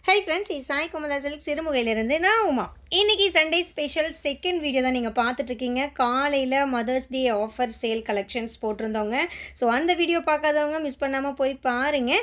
Hi friends, it's Sai Kumada Silk சிறுமுகையிலிருந்து நான் உமா. இன்னைக்கு Sunday special second video தான் நீங்கள் பார்த்துட்டு இருக்கீங்க. காலையில் mother's day offer sale collections போட்டிருந்தவங்க. ஸோ அந்த வீடியோ பார்க்காதவங்க மிஸ் பண்ணாமல் போய் பாருங்கள்.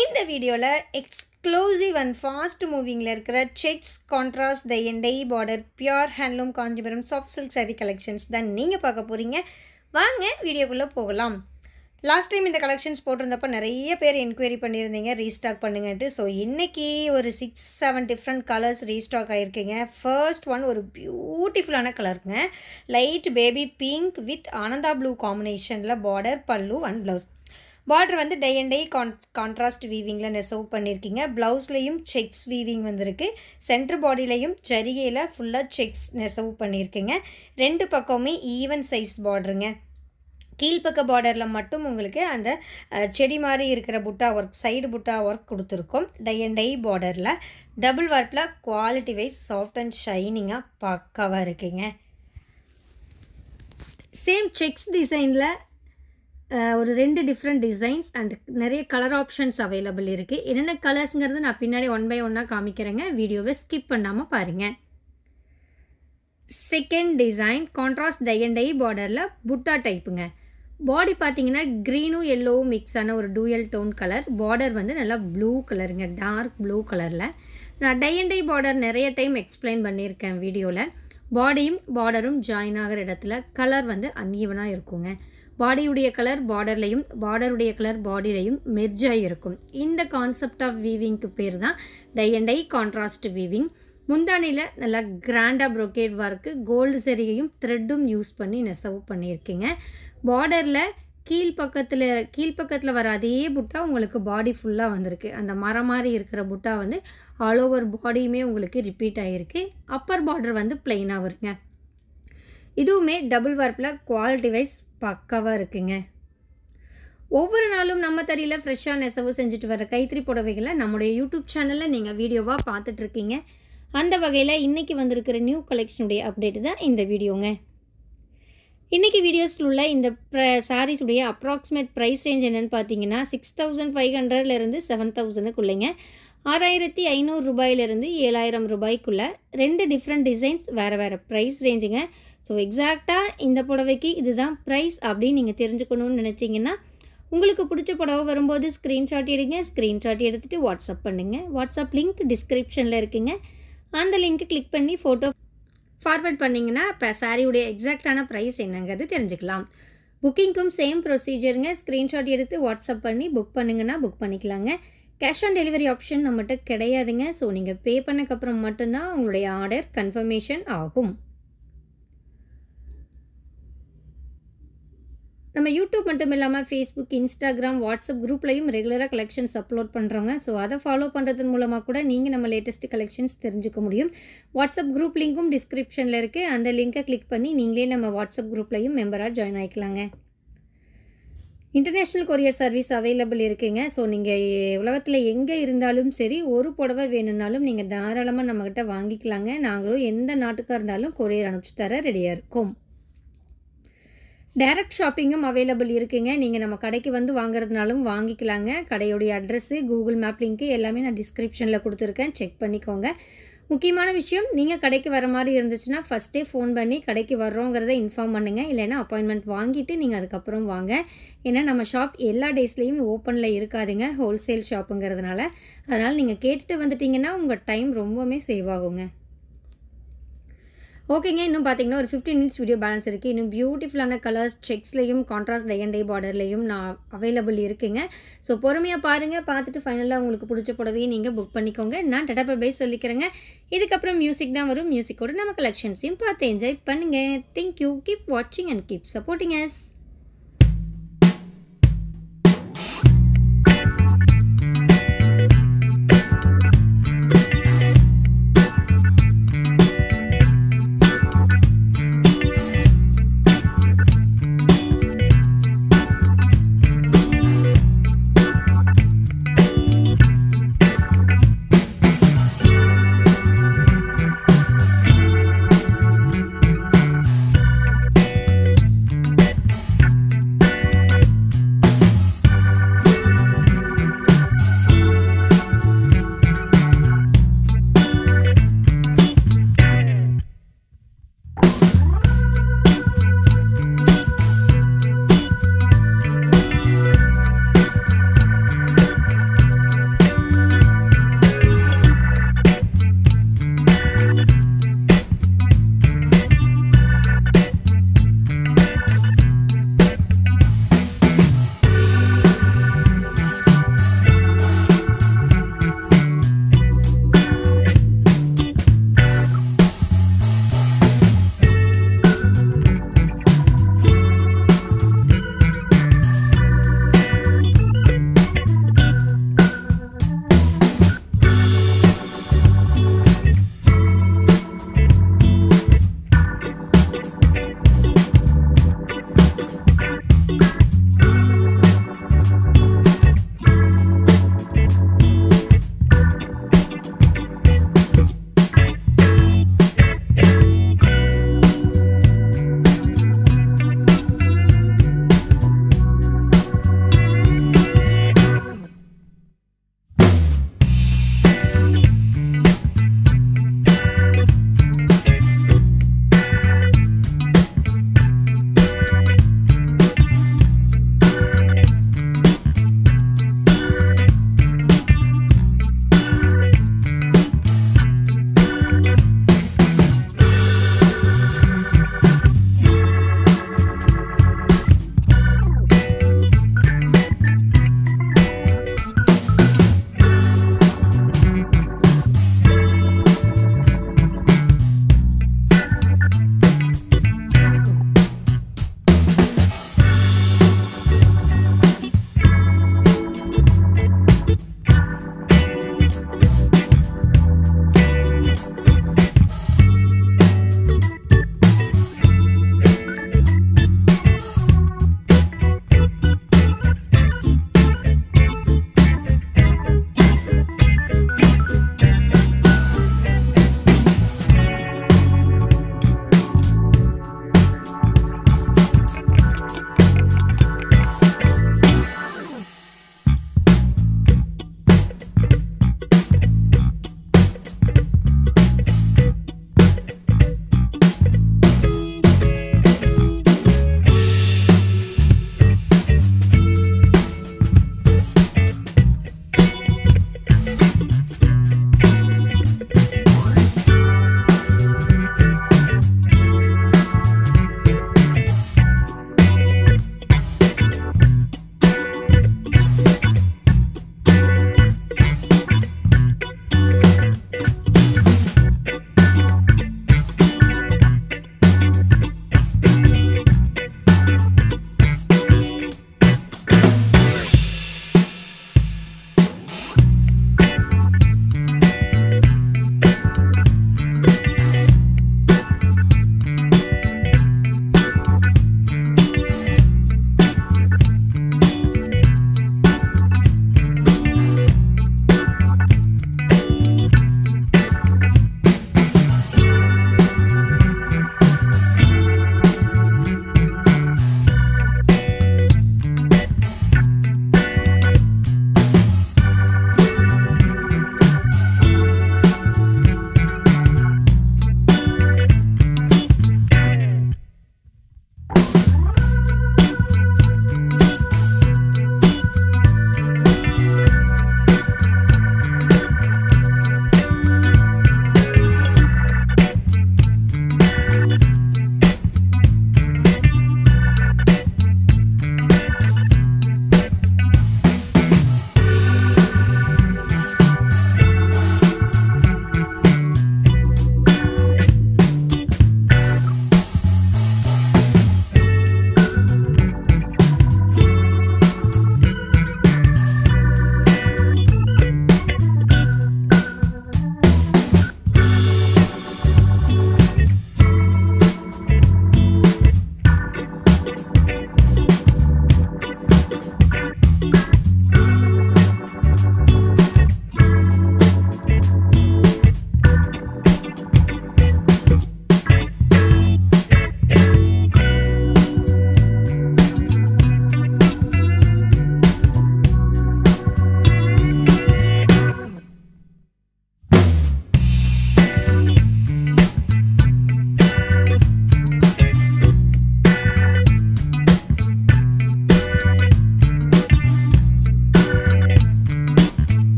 இந்த வீடியோவில் எக்ஸ்க்ளூசிவ் அண்ட் ஃபாஸ்ட் மூவிங்கில் இருக்கிற checks contrast tie and tie border pure handloom Kanchipuram soft silk sari collections தான் நீங்கள் பார்க்க போகிறீங்க. வாங்க வீடியோக்குள்ளே போகலாம். லாஸ்ட் டைம் இந்த கலெக்ஷன்ஸ் போட்டிருந்தப்போ நிறைய பேர் என்கொயரி பண்ணியிருந்தீங்க ரீஸ்டாக் பண்ணுங்கன்ட்டு. ஸோ இன்றைக்கி ஒரு 6-7 டிஃப்ரெண்ட் கலர்ஸ் ரீஸ்டாக் ஆகிருக்குங்க. ஃபர்ஸ்ட் ஒன் ஒரு பியூட்டிஃபுல்லான கலருங்க, light baby pink with Ananda blue காம்பினேஷனில் பார்டர், பல்லு அண்ட் ப்ளவுஸ். பார்டர் வந்து டை அண்ட் டை கான்ட்ராஸ்ட் வீவிங்கில் நெசவு பண்ணியிருக்கீங்க. ப்ளவுஸ்லேயும் செக்ஸ் வீவிங் வந்திருக்கு. சென்டர் பாடியிலையும் ஜரிகையில் ஃபுல்லாக செக்ஸ் நெசவு பண்ணியிருக்குங்க. ரெண்டு பக்கமுமே ஈவன் சைஸ் பார்டருங்க. கீழ்ப்பக்க பார்டரில் மட்டும் உங்களுக்கு அந்த செடி மாதிரி இருக்கிற புட்டா ஒர்க், சைடு புட்டா ஒர்க் கொடுத்துருக்கோம். டை அண்ட் டை பார்டரில் டபுள் வார்ப்பில் குவாலிட்டி வைஸ் சாஃப்ட் அண்ட் ஷைனிங்காக பக்காவாக இருக்குங்க. சேம் செக்ஸ் டிசைனில் ஒரு 2 டிஃப்ரெண்ட் டிசைன்ஸ் அண்ட் நிறைய கலர் ஆப்ஷன்ஸ் அவைலபிள் இருக்குது. என்னென்ன கலர்ஸுங்கிறது நான் பின்னாடி 1 by 1 காமிக்கிறேங்க. வீடியோவை ஸ்கிப் பண்ணாமல் பாருங்கள். Second design contrast tie and tie பார்டரில் புட்டா டைப்புங்க. பாடி பார்த்தீங்கன்னா க்ரீனும் எல்லோவும் மிக்ஸ் ஆன ஒரு டூயல் டோன் கலர். பார்டர் வந்து நல்லா ப்ளூ கலருங்க, டார்க் ப்ளூ கலரில். நான் டை அண்ட் டை பார்டர் நிறைய டைம் எக்ஸ்பிளைன் பண்ணியிருக்கேன் வீடியோவில். பாடியும் பார்டரும் ஜாயின் ஆகிற இடத்துல கலர் வந்து அன்ஈவனாக இருக்குங்க. பாடியுடைய கலர் பார்டர்லையும் பார்டருடைய கலர் பாடியிலையும் மெர்ஜ் ஆகிருக்கும். இந்த கான்செப்ட் ஆஃப் வீவிங்க்கு பேர் தான் tie and dye contrast weaving. முந்தானியில் நல்லா கிராண்டாக ப்ரொக்கேட் ஒர்க்கு, கோல்டு சரிகையும் த்ரெட்டும் யூஸ் பண்ணி நெசவு பண்ணியிருக்கீங்க. பார்டரில் கீழ்ப்பக்கத்தில் வர அதே புட்டா உங்களுக்கு பாடி ஃபுல்லாக வந்திருக்கு. அந்த மரம் மாதிரி இருக்கிற புட்டா வந்து ஆல் ஓவர் பாடியுமே உங்களுக்கு ரிப்பீட் ஆகிருக்கு. அப்பர் பார்டர் வந்து பிளெயினாக வருங்க. இதுவுமே டபுள் வார்ப்பில் குவாலிட்டி வைஸ் பக்காவாக இருக்குங்க. ஒவ்வொரு நாளும் நம்ம தறியில் ஃப்ரெஷ்ஷாக நெசவு செஞ்சுட்டு வர கைத்தறி புடவைகளை நம்முடைய யூடியூப் சேனலில் நீங்கள் வீடியோவாக பார்த்துட்ருக்கீங்க. அந்த வகையில் இன்றைக்கி வந்திருக்கிற நியூ கலெக்ஷனுடைய அப்டேட் தான் இந்த வீடியோங்க. இன்றைக்கி வீடியோஸில் உள்ள இந்த சாரீஸுடைய அப்ராக்சிமேட் ப்ரைஸ் ரேஞ்ச் என்னென்னு பார்த்தீங்கன்னா 6500லேருந்து 7000க்குள்ளேங்க. 6500 ரூபாயிலிருந்து 7000 ரூபாய்க்குள்ளே 2 டிஃப்ரெண்ட் டிசைன்ஸ், வேறு ப்ரைஸ் ரேஞ்சுங்க. ஸோ எக்ஸாக்டாக இந்த புடவைக்கு இதுதான் ப்ரைஸ் அப்படின்னு நீங்கள் தெரிஞ்சுக்கணுன்னு நினச்சிங்கன்னா உங்களுக்கு பிடிச்ச புடவை வரும்போது ஸ்க்ரீன்ஷாட் எடுங்க. ஸ்க்ரீன்ஷாட் எடுத்துகிட்டு வாட்ஸ்அப் பண்ணுங்கள். வாட்ஸ்அப் லிங்க் டிஸ்கிரிப்ஷனில் இருக்குங்க. அந்த லிங்க்கு கிளிக் பண்ணி ஃபோட்டோ ஃபார்வர்ட் பண்ணிங்கன்னா இப்போ சாரியுடைய எக்ஸாக்டான ப்ரைஸ் என்னங்கிறது தெரிஞ்சுக்கலாம். புக்கிங்க்கும் சேம் ப்ரொசீஜருங்க. ஸ்க்ரீன்ஷாட் எடுத்து வாட்ஸ்அப் பண்ணி புக் பண்ணிங்கன்னா புக் பண்ணிக்கலாங்க. கேஷ் ஆன் டெலிவரி ஆப்ஷன் நம்மகிட்ட கிடையாதுங்க. ஸோ நீங்கள் பே பண்ணக்கப்புறம் மட்டும்தான் உங்களுடைய ஆர்டர் கன்ஃபர்மேஷன் ஆகும். நம்ம யூடியூப் மட்டும் இல்லாமல் ஃபேஸ்புக், இன்ஸ்டாகிராம், வாட்ஸ்அப் குரூப்லையும் ரெகுலராக கலெக்ஷன்ஸ் அப்லோட் பண்ணுறோங்க. ஸோ அதை ஃபாலோ பண்ணுறதன் மூலமாக கூட நீங்கள் நம்ம லேட்டஸ்ட் கலெக்ஷன்ஸ் தெரிஞ்சுக்க முடியும். வாட்ஸ்அப் குரூப் லிங்க்கும் டிஸ்கிரிப்ஷனில் இருக்குது. அந்த லிங்கை கிளிக் பண்ணி நீங்களே நம்ம வாட்ஸ்அப் குரூப்லையும் மெம்பராக ஜாயின் ஆகிக்கலாங்க. இன்டர்நேஷ்னல் கொரியர் சர்வீஸ் அவைலபிள் இருக்குங்க. ஸோ நீங்கள் உலகத்தில் எங்கே இருந்தாலும் சரி, ஒரு புடவை வேணும்னாலும் நீங்கள் தாராளமாக நம்மக்கிட்ட வாங்கிக்கலாங்க. நாங்களும் எந்த நாட்டுக்காக இருந்தாலும் கொரியர் அனுப்பிச்சு தர ரெடியாக இருக்கோம். டைரக்ட் ஷாப்பிங்கும் அவைலபிள் இருக்குங்க. நீங்கள் நம்ம கடைக்கு வந்து வாங்குறதுனாலும் வாங்கிக்கலாங்க. கடையுடைய அட்ரெஸ்ஸு, கூகுள் மேப் லிங்க்கு எல்லாமே நான் டிஸ்கிரிப்ஷனில் கொடுத்துருக்கேன், செக் பண்ணிக்கோங்க. முக்கியமான விஷயம், நீங்கள் கடைக்கு வர மாதிரி இருந்துச்சுன்னா ஃபஸ்ட்டே ஃபோன் பண்ணி கடைக்கு வர்றோங்கிறத இன்ஃபார்ம் பண்ணுங்கள். இல்லைன்னா அப்பாயின்மெண்ட் வாங்கிட்டு நீங்கள் அதுக்கப்புறம் வாங்க. ஏன்னா நம்ம ஷாப் எல்லா டேஸ்லேயும் ஓப்பனில் இருக்காதுங்க, ஹோல்சேல் ஷாப்புங்கிறதுனால. அதனால் நீங்கள் கேட்டுட்டு வந்துட்டிங்கன்னா உங்கள் டைம் ரொம்பவுமே சேவ் ஆகுங்க. ஓகேங்க, இன்னும் பார்த்தீங்கன்னா ஒரு 15 minutes வீடியோ பேலன்ஸ் இருக்குது. இன்னும் பியூட்டிஃபுல்லான கலர்ஸ் செக்ஸ்லேயும் கான்ட்ராஸ்ட் டை அண்ட் டை பார்டர்லேயும் நான் அவைலபிள் இருக்குங்க. ஸோ பொறுமையாக பாருங்கள். பார்த்துட்டு ஃபைனலாக உங்களுக்கு பிடிச்ச புடவையை நீங்கள் புக் பண்ணிக்கோங்க. நான் டட்டா பை சொல்லிக்கிறேங்க. இதுக்கப்புறம் மியூசிக் தான் வரும். மியூசிக்கோட நம்ம கலெக்ஷன்ஸையும் பார்த்து என்ஜாய் பண்ணுங்கள். தேங்க்யூ. கீப் வாட்சிங் அண்ட் கீப் சப்போர்ட்டிங் அஸ்.